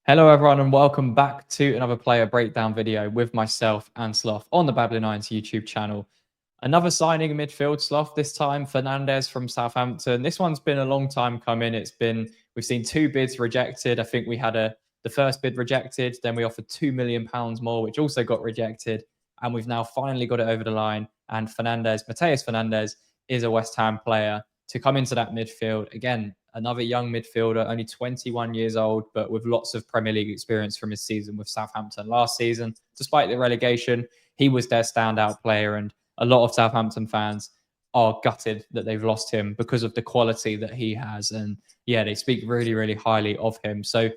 Hello, everyone, and welcome back to another player breakdown video with myself and Sloth on the Babbling Irons YouTube channel. Another signing in midfield, Sloth, this time Fernandez from Southampton. This one's been a long time coming. We've seen two bids rejected. I think we had the first bid rejected, then we offered £2 million more, which also got rejected. And we've now finally got it over the line. And Mateus Fernandes, is a West Ham player to come into that midfield. Again, another young midfielder, only 21 years old, but with lots of Premier League experience from his season with Southampton last season. Despite the relegation, he was their standout player, and a lot of Southampton fans are gutted that they've lost him because of the quality that he has. And yeah, they speak really, really highly of him. So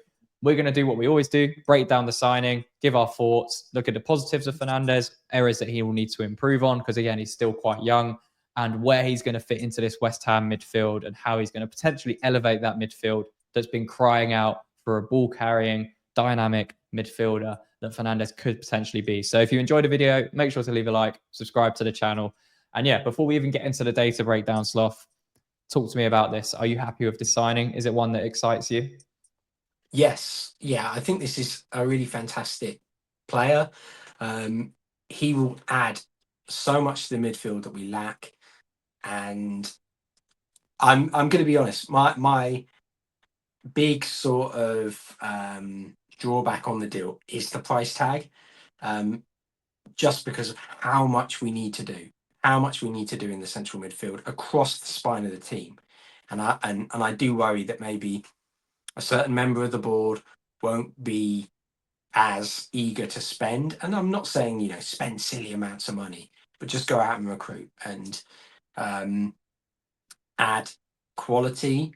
we're going to do what we always do, break down the signing, give our thoughts, look at the positives of Fernandez, areas that he will need to improve on, because again, he's still quite young, and where he's going to fit into this West Ham midfield and how he's going to potentially elevate that midfield that's been crying out for a ball-carrying, dynamic midfielder that Fernandez could potentially be. So if you enjoyed the video, make sure to leave a like, subscribe to the channel. And yeah, before we even get into the data breakdown, Sloth, talk to me about this. Are you happy with this signing? Is it one that excites you? Yes. Yeah, I think this is a really fantastic player. He will add so much to the midfield that we lack. And I'm going to be honest, my big sort of drawback on the deal is the price tag. Just because of how much we need to do, in the central midfield across the spine of the team. And I do worry that maybe a certain member of the board won't be as eager to spend. And I'm not saying, spend silly amounts of money, but just go out and recruit and add quality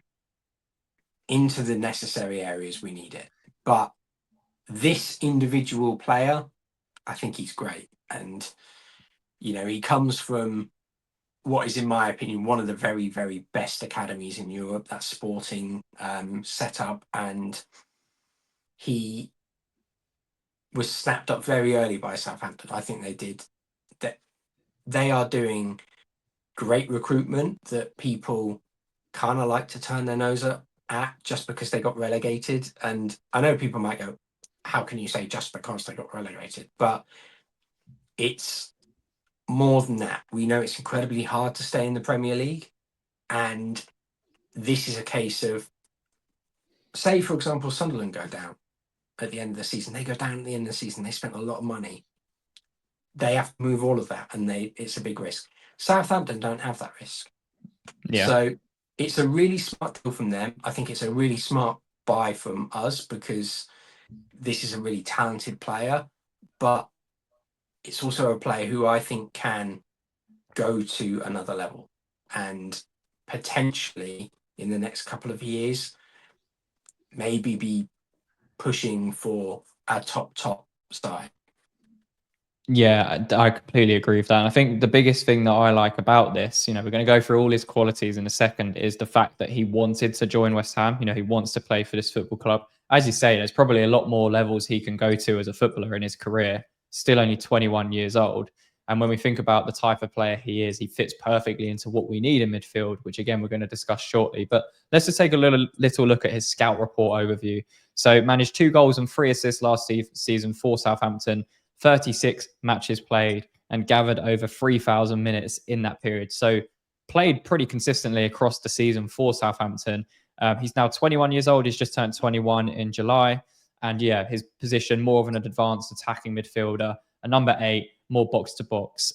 into the necessary areas we need it. But this individual player, I think he's great. And, he comes from what is, in my opinion, one of the very, very best academies in Europe, that Sporting setup. And he was snapped up very early by Southampton. I think they did. That they are doing great recruitment that people kind of like to turn their nose at just because they got relegated. And I know people might go, how can you say just because they got relegated? But it's more than that. We know it's incredibly hard to stay in the Premier League. And this is a case of, say, for example, Sunderland go down at the end of the season. They go down at the end of the season. They spent a lot of money. They have to move all of that, and it's a big risk. Southampton don't have that risk. Yeah. So it's a really smart deal from them. I think it's a really smart buy from us because this is a really talented player, but it's also a player who I think can go to another level and potentially in the next couple of years maybe be pushing for a top side. Yeah, I completely agree with that. And I think the biggest thing that I like about this, we're going to go through all his qualities in a second, is the fact that he wanted to join West Ham. He wants to play for this football club. As you say, there's probably a lot more levels he can go to as a footballer in his career, still only 21 years old. And when we think about the type of player he is, he fits perfectly into what we need in midfield, which again, we're going to discuss shortly. But let's just take a little look at his scout report overview. So managed 2 goals and 3 assists last season for Southampton, 36 matches played, and gathered over 3,000 minutes in that period. So played pretty consistently across the season for Southampton. He's now 21 years old. He's just turned 21 in July. And yeah, his position, more of an advanced attacking midfielder, a number 8, more box-to-box,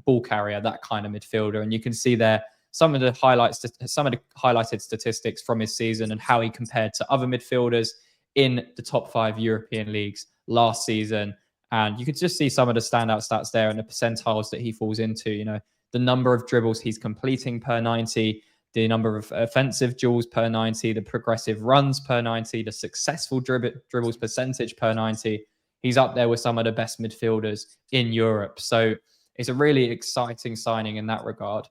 ball carrier, that kind of midfielder. And you can see there some of the highlighted statistics from his season and how he compared to other midfielders in the top 5 European leagues last season. And you could just see some of the standout stats there and the percentiles that he falls into. The number of dribbles he's completing per 90, the number of offensive duels per 90, the progressive runs per 90, the successful dribbles percentage per 90. He's up there with some of the best midfielders in Europe. So it's a really exciting signing in that regard.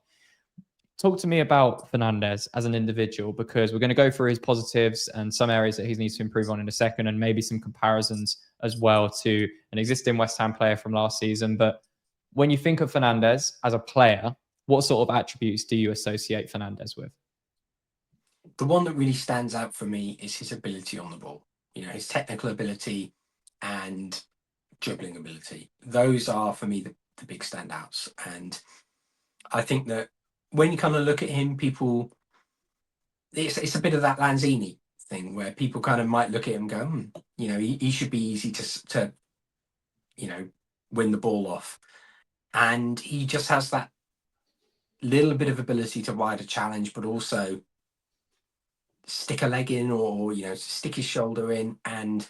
Talk to me about Fernandez as an individual, because we're going to go through his positives and some areas that he needs to improve on in a second, and maybe some comparisons as well to an existing West Ham player from last season. But when you think of Fernandez as a player, what sort of attributes do you associate Fernandez with? The one that really stands out for me is his ability on the ball. You know, his technical ability and dribbling ability. Those are for me the big standouts. And I think that when you kind of look at him, people, it's a bit of that Lanzini thing where people kind of might look at him and go, you know, he should be easy to you know, win the ball off. And he just has that little bit of ability to ride a challenge, but also stick a leg in, or you know, stick his shoulder in and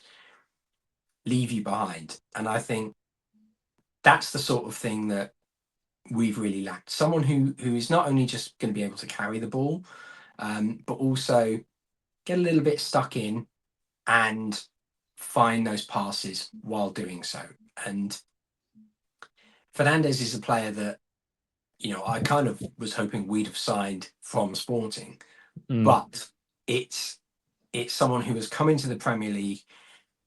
leave you behind. And I think that's the sort of thing that we've really lacked. Someone who is not only just going to be able to carry the ball, but also get a little bit stuck in and find those passes while doing so. And Fernandez is a player that, you know, I kind of was hoping we'd have signed from Sporting, but it's someone who has come into the Premier League,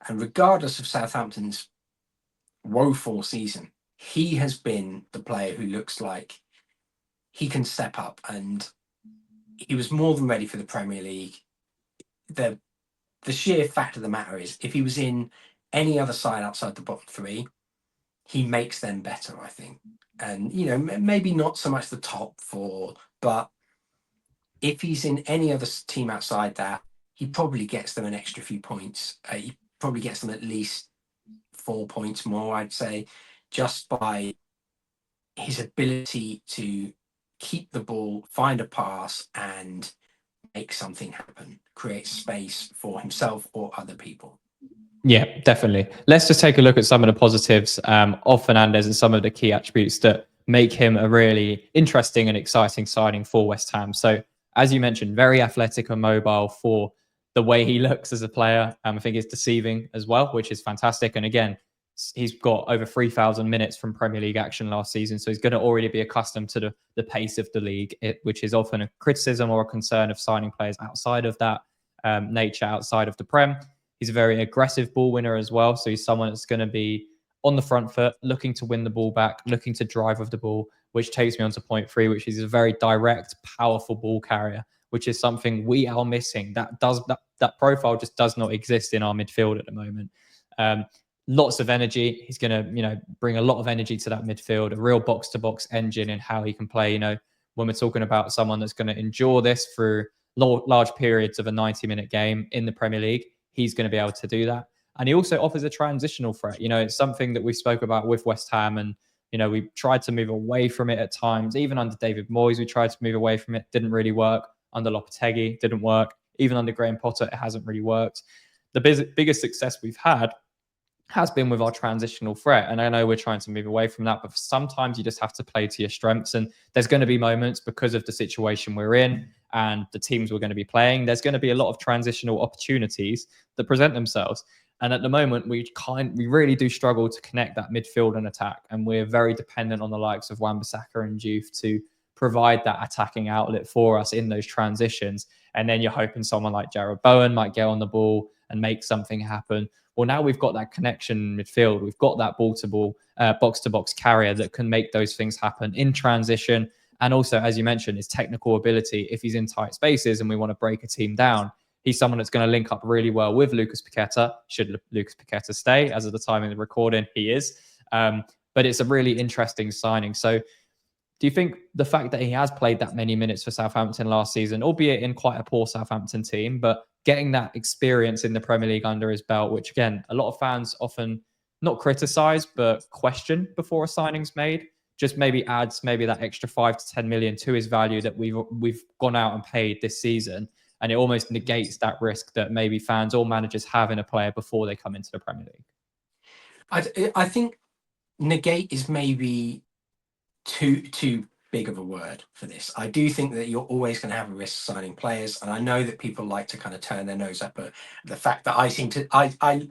and regardless of Southampton's woeful season, he has been the player who looks like he can step up, and he was more than ready for the Premier League. The sheer fact of the matter is, if he was in any other side outside the bottom three, he makes them better, I think. And, you know, maybe not so much the top four, but if he's in any other team outside that, he probably gets them an extra few points. He probably gets them at least 4 points more, I'd say, just by his ability to keep the ball, find a pass, and make something happen, create space for himself or other people. Yeah, definitely. Let's just take a look at some of the positives of Fernandez and some of the key attributes that make him a really interesting and exciting signing for West Ham. So, as you mentioned, very athletic and mobile for the way he looks as a player. I think it's deceiving as well, which is fantastic. And again, he's got over 3,000 minutes from Premier League action last season. So he's going to already be accustomed to the pace of the league, which is often a criticism or a concern of signing players outside of that nature, outside of the Prem. He's a very aggressive ball winner as well. So he's someone that's going to be on the front foot, looking to win the ball back, looking to drive with the ball, which takes me on to point three, which is a very direct, powerful ball carrier, which is something we are missing. That profile just does not exist in our midfield at the moment. Lots of energy. He's going to, bring a lot of energy to that midfield, a real box-to-box engine in how he can play. When we're talking about someone that's going to endure this through large periods of a 90-minute game in the Premier League, he's going to be able to do that. And he also offers a transitional threat. It's something that we spoke about with West Ham, and we tried to move away from it at times. Even under David Moyes, we tried to move away from it. Didn't really work. Under Lopetegui, didn't work. Even under Graham Potter, it hasn't really worked. The biggest success we've had has been with our transitional threat. And I know we're trying to move away from that, but sometimes you just have to play to your strengths. And there's going to be moments, because of the situation we're in and the teams we're going to be playing, there's going to be a lot of transitional opportunities that present themselves. And at the moment, we really do struggle to connect that midfield and attack. And we're very dependent on the likes of Wan-Bissaka and Juve to provide that attacking outlet for us in those transitions. And then you're hoping someone like Jared Bowen might get on the ball and make something happen. Well, now we've got that connection in midfield. We've got that ball-to-ball, box-to-box carrier that can make those things happen in transition. And also, as you mentioned, his technical ability. If he's in tight spaces and we want to break a team down, he's someone that's going to link up really well with Lucas Paquetá. Should Lucas Paquetá stay? As of the time of the recording, he is. But it's a really interesting signing. So do you think the fact that he has played that many minutes for Southampton last season, albeit in quite a poor Southampton team, but getting that experience in the Premier League under his belt, which again, a lot of fans often not criticize, but question before a signing's made, just maybe adds that extra 5 to 10 million to his value that we've gone out and paid this season. And it almost negates that risk that maybe fans or managers have in a player before they come into the Premier League. I think negate is maybe too big of a word for this. I do think that you're always going to have a risk signing players, and I know that people like to kind of turn their nose up at the fact that I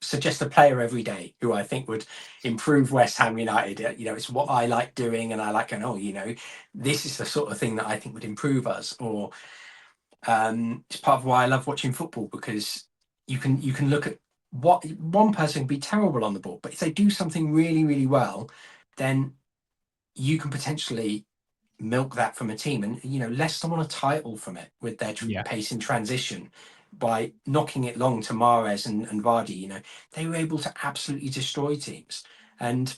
suggest a player every day who I think would improve West Ham United. It's what I like doing, and I like going, this is the sort of thing that I think would improve us. Or it's part of why I love watching football, because you can look at what one person can be terrible on the ball, but if they do something really, really well, then you can potentially milk that from a team. And Leicester won a title from it with their pace in transition. by knocking it long to Mahrez and Vardy, you know, they were able to absolutely destroy teams. And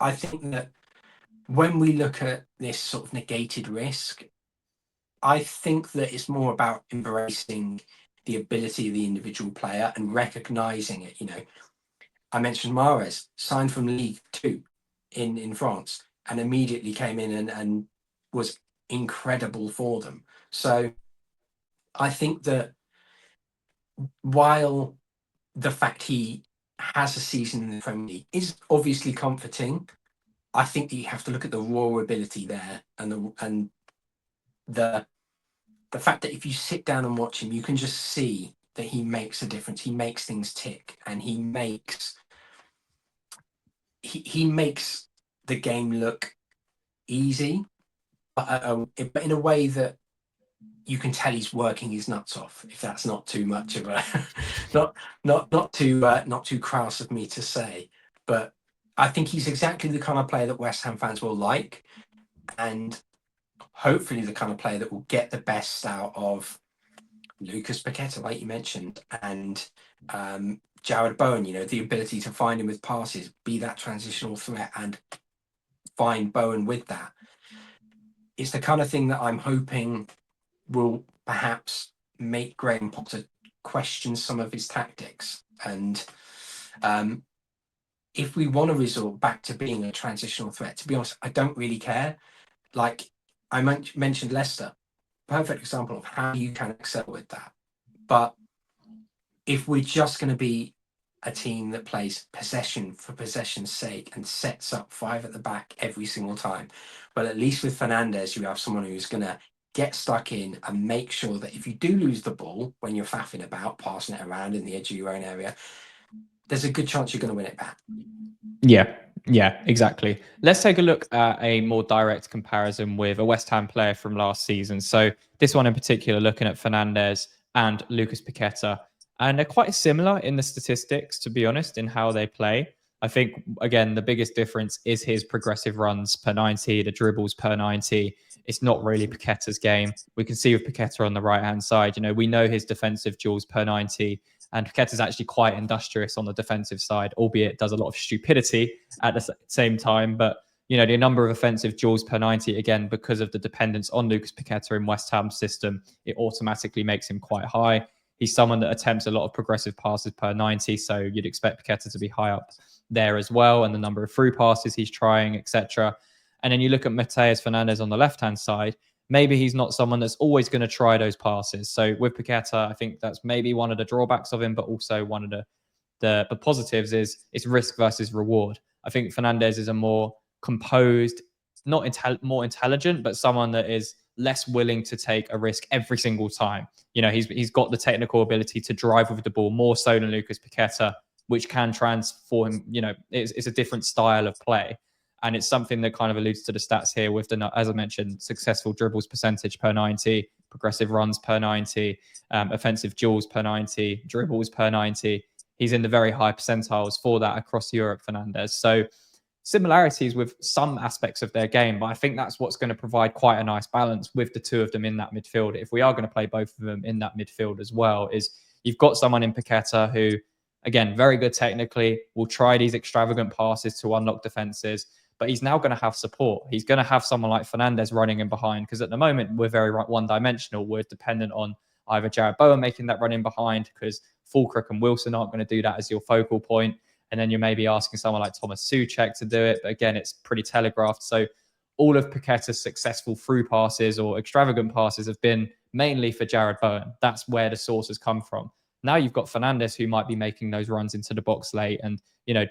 I think that when we look at this sort of negated risk, I think that it's more about embracing the ability of the individual player and recognizing it. You know, I mentioned Mahrez, signed from League Two in France, and immediately came in and was incredible for them. So I think that while the fact he has a season in the Premier League is obviously comforting, I think that you have to look at the raw ability there and the fact that if you sit down and watch him, you can just see that he makes a difference. He makes things tick, and he makes the game look easy, but in a way that you can tell he's working his nuts off. If that's not too much of a not too crass of me to say, but I think he's exactly the kind of player that West Ham fans will like, and hopefully the kind of player that will get the best out of Lucas Paquetá, like you mentioned, and Jared Bowen. You know, the ability to find him with passes, be that transitional threat, and find Bowen with that. It's the kind of thing that I'm hoping will perhaps make Graham Potter question some of his tactics. And if we want to resort back to being a transitional threat, to be honest, I don't really care. Like I mentioned Leicester, perfect example of how you can excel with that. But if we're just going to be a team that plays possession for possession's sake and sets up five at the back every single time, well, at least with Fernandez, you have someone who's going to get stuck in and make sure that if you do lose the ball when you're faffing about, passing it around in the edge of your own area, there's a good chance you're going to win it back. Yeah, exactly. Let's take a look at a more direct comparison with a West Ham player from last season. So this one in particular, looking at Fernandez and Lucas Paquetá, and they're quite similar in the statistics, to be honest, in how they play. I think, again, the biggest difference is his progressive runs per 90, the dribbles per 90. It's not really Paqueta's game. We can see with Paquetá on the right-hand side, you know, we know his defensive duels per 90, and Paquetá is actually quite industrious on the defensive side, albeit does a lot of stupidity at the same time. But, you know, the number of offensive duels per 90, again, because of the dependence on Lucas Paquetá in West Ham's system, it automatically makes him quite high. He's someone that attempts a lot of progressive passes per 90, so you'd expect Paquetá to be high up there as well, and the number of through passes he's trying, etc. And then you look at Mateus Fernandes on the left-hand side, maybe he's not someone that's always going to try those passes. So with Paquetá, I think that's maybe one of the drawbacks of him, but also one of the positives is it's risk versus reward. I think Fernandez is a more composed, not more intelligent, but someone that is less willing to take a risk every single time. You know, he's got the technical ability to drive with the ball more so than Lucas Paquetá, which can transform him. You know, it's a different style of play. And it's something that kind of alludes to the stats here with the, as I mentioned, successful dribbles percentage per 90, progressive runs per 90, offensive duels per 90, dribbles per 90. He's in the very high percentiles for that across Europe, Fernandez. So similarities with some aspects of their game, but I think that's what's going to provide quite a nice balance with the two of them in that midfield. If we are going to play both of them in that midfield as well, is you've got someone in Paquetá who, again, very good technically, will try these extravagant passes to unlock defenses, but he's now going to have support. He's going to have someone like Fernandez running in behind, because at the moment we're very one-dimensional. We're dependent on either Jared Bowen making that run in behind, because Fulkrug and Wilson aren't going to do that as your focal point. And then you're maybe asking someone like Thomas Souček to do it. But again, it's pretty telegraphed. So all of Paqueta's successful through passes or extravagant passes have been mainly for Jared Bowen. That's where the source has come from. Now you've got Fernandez, who might be making those runs into the box late. And, you know,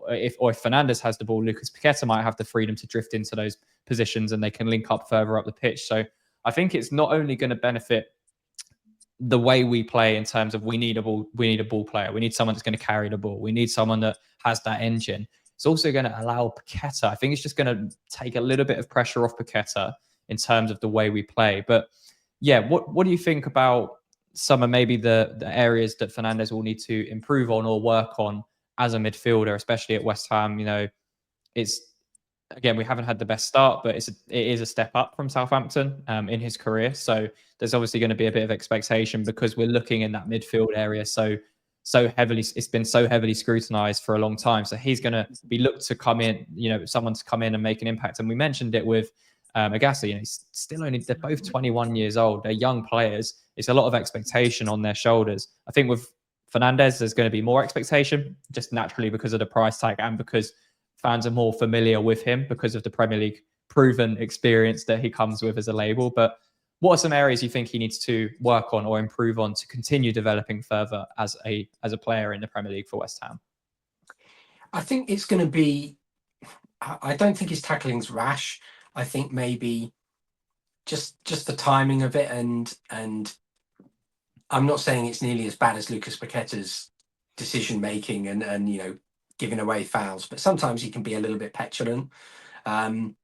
if Fernandez has the ball, Lucas Paquetá might have the freedom to drift into those positions and they can link up further up the pitch. So I think it's not only going to benefit the way we play in terms of we need a ball player. We need someone that's going to carry the ball. We need someone that has that engine. It's also going to allow Paquetá. I think it's just going to take a little bit of pressure off Paquetá in terms of the way we play. But yeah, what do you think about some of maybe the areas that Fernandez will need to improve on or work on as a midfielder, especially at West Ham? You know, it's again, we haven't had the best start, but it is a step up from Southampton in his career. So there's obviously going to be a bit of expectation because we're looking in that midfield area so heavily. It's been so heavily scrutinised for a long time. So he's going to be looked to come in, someone to come in and make an impact. And we mentioned it with Agassi. He's still they're both 21 years old. They're young players. It's a lot of expectation on their shoulders. I think with Fernandez, there's going to be more expectation just naturally because of the price tag and because fans are more familiar with him because of the Premier League proven experience that he comes with as a label. But what are some areas you think he needs to work on or improve on to continue developing further as a player in the Premier League for West Ham? I think it's going to be. I don't think his tackling's rash. I think maybe just the timing of it, and I'm not saying it's nearly as bad as Lucas Paqueta's decision making and giving away fouls, but sometimes he can be a little bit petulant. And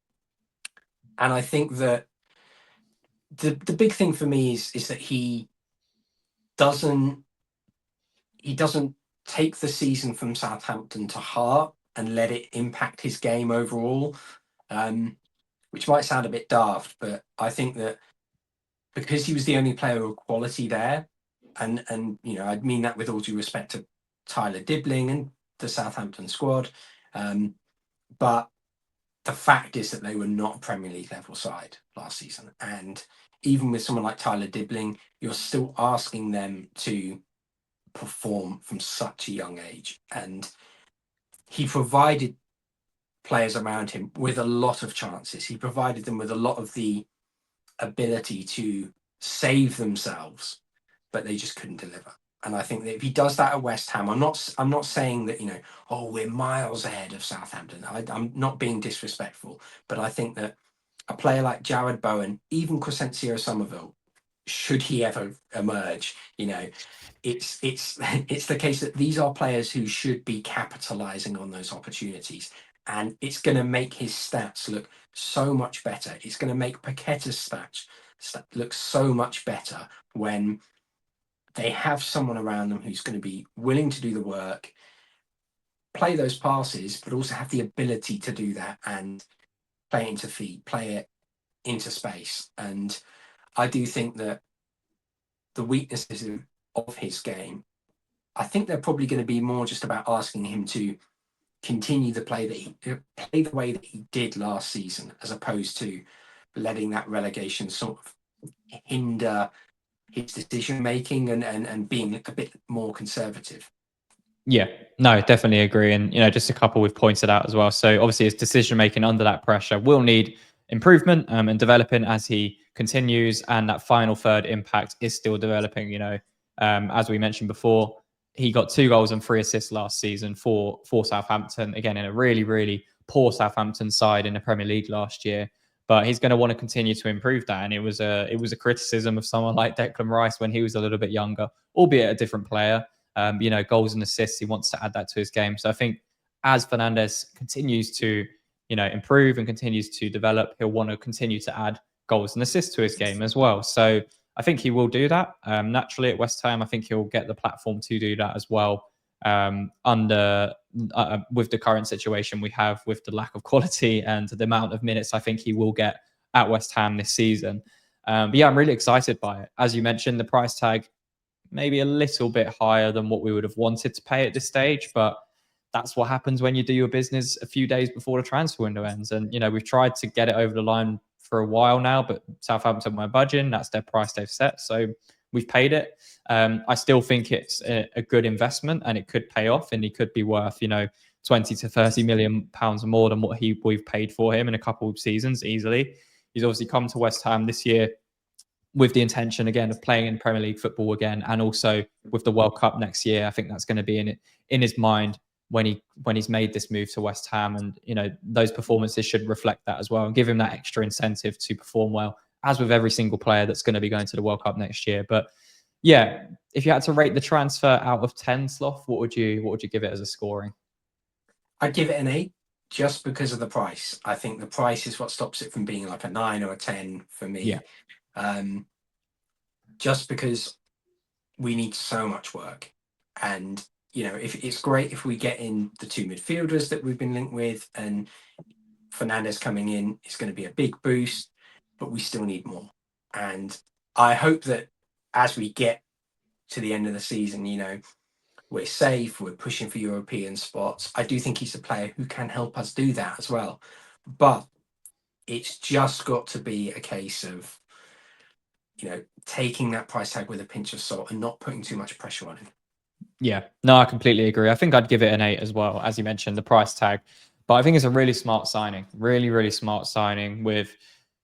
I think that the big thing for me is that he doesn't take the season from Southampton to heart and let it impact his game overall, which might sound a bit daft, but I think that because he was the only player of quality there, and I mean that with all due respect to Tyler Dibbling and the Southampton squad, but the fact is that they were not a Premier League level side last season, and even with someone like Tyler Dibbling, you're still asking them to perform from such a young age, and he provided players around him with a lot of chances. He provided them with a lot of the ability to save themselves, but they just couldn't deliver. And I think that if he does that at West Ham, I'm not saying that we're miles ahead of Southampton. I'm not being disrespectful, but I think that a player like Jared Bowen, even Crescencio Somerville, should he ever emerge, it's it's the case that these are players who should be capitalizing on those opportunities, and it's going to make his stats look so much better. It's going to make Paqueta's stats look so much better when they have someone around them who's going to be willing to do the work, play those passes, but also have the ability to do that and play it into feet, play it into space. And I do think that the weaknesses of his game, I think they're probably going to be more just about asking him to continue the play play the way that he did last season, as opposed to letting that relegation sort of hinder his decision making and being a bit more conservative. Yeah, no, definitely agree. And, just a couple we've pointed out as well. So obviously his decision making under that pressure will need improvement and developing as he continues. And that final third impact is still developing. As we mentioned before, he got 2 goals and 3 assists last season for Southampton, again, in a really, really poor Southampton side in the Premier League last year. But he's going to want to continue to improve that. And it was a criticism of someone like Declan Rice when he was a little bit younger, albeit a different player. Goals and assists, he wants to add that to his game. So I think as Fernandez continues to, improve and continues to develop, he'll want to continue to add goals and assists to his game as well. So I think he will do that naturally at West Ham. I think he'll get the platform to do that as well. With the current situation we have with the lack of quality and the amount of minutes I think he will get at West Ham this season. But yeah, I'm really excited by it. As you mentioned, the price tag maybe a little bit higher than what we would have wanted to pay at this stage, but that's what happens when you do your business a few days before the transfer window ends. And we've tried to get it over the line for a while now, but Southampton weren't budging. That's their price they've set, so we've paid it. I still think it's a good investment and it could pay off, and he could be worth 20 to 30 million pounds more than what we've paid for him in a couple of seasons easily. He's obviously come to West Ham this year with the intention again of playing in Premier League football again, and also with the World Cup next year. I think that's going to be in his mind when he's made this move to West Ham, and those performances should reflect that as well and give him that extra incentive to perform well, as with every single player that's going to be going to the World Cup next year. But yeah, if you had to rate the transfer out of 10, Sloth, what would you give it as a scoring? I'd give it an 8 just because of the price. I think the price is what stops it from being like a 9 or a 10 for me. Yeah. Just because we need so much work, and if it's great if we get in the 2 midfielders that we've been linked with, and Fernandez coming in is going to be a big boost, but we still need more. And I hope that as we get to the end of the season, you know, we're safe, we're pushing for European spots. I do think he's a player who can help us do that as well. But it's just got to be a case of, you know, taking that price tag with a pinch of salt and not putting too much pressure on him. Yeah, no, I completely agree. I think I'd give it an 8 as well, as you mentioned, the price tag. But I think it's a really smart signing, really, really smart signing with,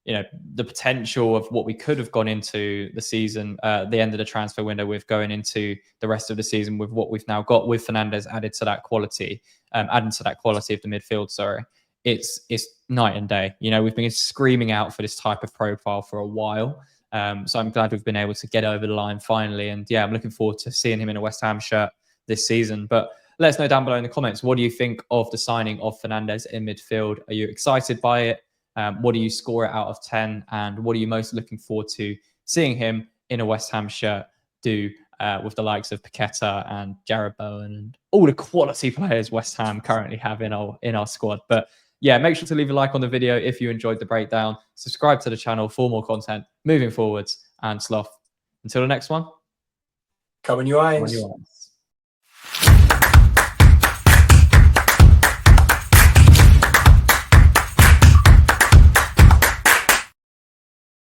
you know, the potential of what we could have gone into the season, the end of the transfer window, with going into the rest of the season with what we've now got with Fernandez added to that quality, adding to that quality of the midfield. Sorry, it's night and day. You know, we've been screaming out for this type of profile for a while. So I'm glad we've been able to get over the line finally. And yeah, I'm looking forward to seeing him in a West Ham shirt this season. But let us know down below in the comments, what do you think of the signing of Fernandez in midfield? Are you excited by it? What do you score it out of 10? And what are you most looking forward to seeing him in a West Ham shirt do with the likes of Paquetá and Jarrod Bowen and all the quality players West Ham currently have in our squad? But yeah, make sure to leave a like on the video if you enjoyed the breakdown. Subscribe to the channel for more content moving forwards. And Sloth, until the next one. Come on, you Come on, eyes. you eyes.